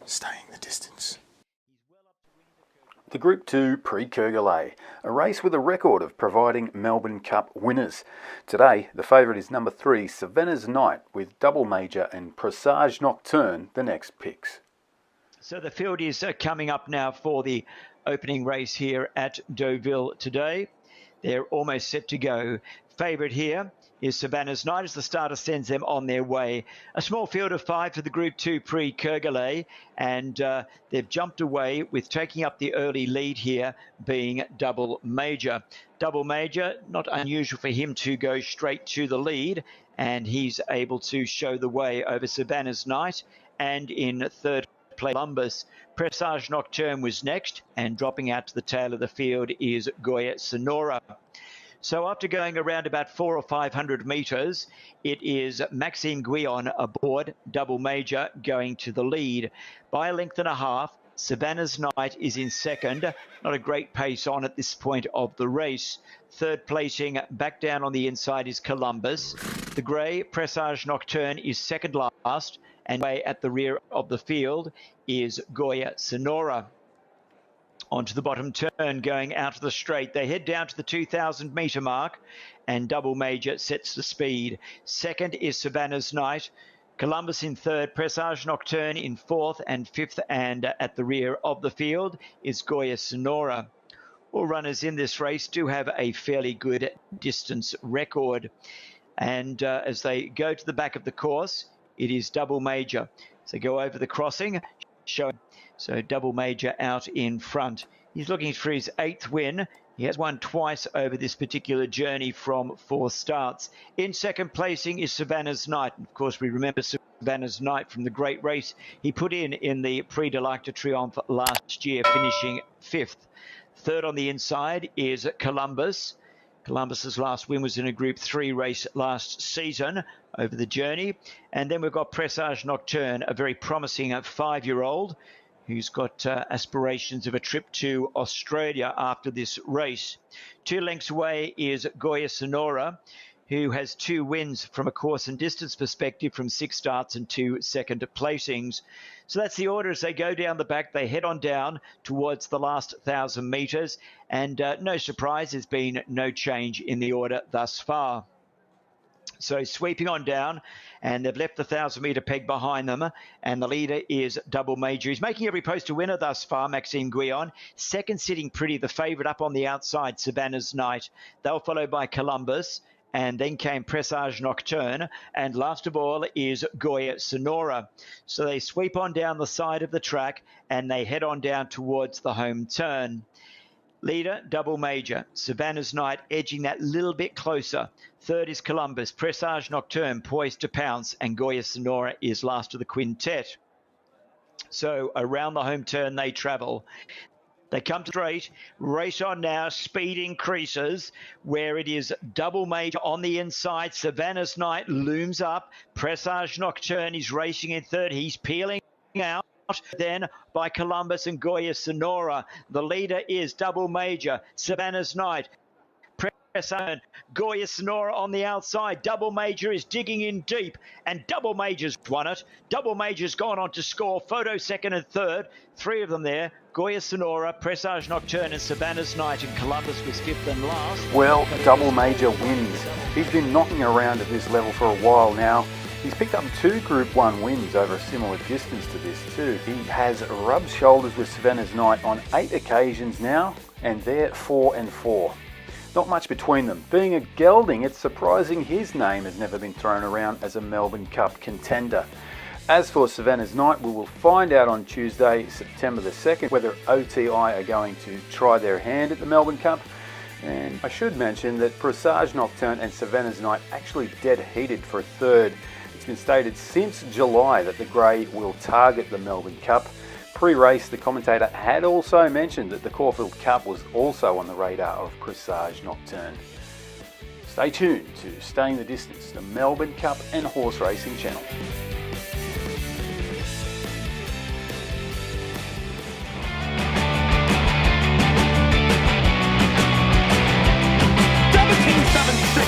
staying the distance. The Group 2 Prix Kergorlay, a race with a record of providing Melbourne Cup winners. Today, the favourite is number 3, Sevenna's Night, with Double Major and Presage Nocturne the next picks. So the field is coming up now for the opening race here at Deauville today. They're almost set to go. Favourite here is Sevenna's Night as the starter sends them on their way. A small field of 5 for the Group 2 Prix Kergorlay, and they've jumped away with taking up the early lead here being Double Major. Double Major, not unusual for him to go straight to the lead, and he's able to show the way over Sevenna's Night. And in third place, Colombus. Presage Nocturne was next, and dropping out to the tail of the field is Goya, Señora. So after going around about 400 or 500 metres, it is Maxime Guyon aboard, Double Major going to the lead. By a length and a half, Sevenna's Night is in second. Not a great pace on at this point of the race. Third placing back down on the inside is Colombus. The grey Presage Nocturne is second last, and way at the rear of the field is Goya, Señora. Onto the bottom turn, going out to the straight. They head down to the 2,000 metre mark, and Double Major sets the speed. Second is Sevenna's Night. Colombus in third, Presage Nocturne in fourth and fifth, and at the rear of the field is Goya, Señora. All runners in this race do have a fairly good distance record. And as they go to the back of the course, it is Double Major. So go over the crossing, showing. So Double Major out in front. He's looking for his 8th win. He has won twice over this particular journey from 4 starts. In second placing is Sevenna's Night. Of course, we remember Sevenna's Night from the great race he put in the Prix de l'Arc de Triomphe last year, finishing 5th. Third on the inside is Colombus. Columbus's last win was in a Group 3 race last season over the journey. And then we've got Presage Nocturne, a very promising 5-year-old who's got aspirations of a trip to Australia after this race. 2 lengths away is Goya, Señora, who has 2 wins from a course and distance perspective from 6 starts and 2 second placings. So that's the order as they go down the back. They head on down towards the last 1,000 metres, and no surprise, there's been no change in the order thus far. So sweeping on down, and they've left the 1,000-metre peg behind them, and the leader is Double Major. He's making every post a winner thus far, Maxime Guyon. Second sitting pretty, the favourite up on the outside, Sevenna's Night. They were followed by Colombus, and then came Presage Nocturne, and last of all is Goya, Señora. So they sweep on down the side of the track, and they head on down towards the home turn. Leader, Double Major. Sevenna's Night edging that little bit closer. Third is Colombus. Presage Nocturne poised to pounce, and Goya, Señora is last of the quintet. So around the home turn they travel. They come straight, race on now, speed increases, where it is Double Major on the inside. Sevenna's Night looms up. Presage Nocturne is racing in third. He's peeling out. Then by Colombus and Goya, Señora. The leader is Double Major. Sevenna's Night. Presage, Goya, Señora on the outside. Double Major is digging in deep, and Double Major's won it. Double Major's gone on to score. Photo second and third. 3 of them there. Goya, Señora, Presage Nocturne and Sevenna's Night, and Colombus was 5th and last. Well, Double Major wins. He's been knocking around at this level for a while now. He's picked up 2 Group 1 wins over a similar distance to this too. He has rubbed shoulders with Sevenna's Night on 8 occasions now, and they're 4 and 4. Not much between them. Being a gelding, it's surprising his name has never been thrown around as a Melbourne Cup contender. As for Sevenna's Night, we will find out on Tuesday, September the 2nd, whether OTI are going to try their hand at the Melbourne Cup. And I should mention that Presage Nocturne and Sevenna's Night actually dead heated for 3rd. It's been stated since July that the grey will target the Melbourne Cup. Pre-race, the commentator had also mentioned that the Caulfield Cup was also on the radar of Presage Nocturne. Stay tuned to Staying the Distance, the Melbourne Cup and Horse Racing Channel.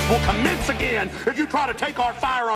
Will commence again if you try to take our firearms.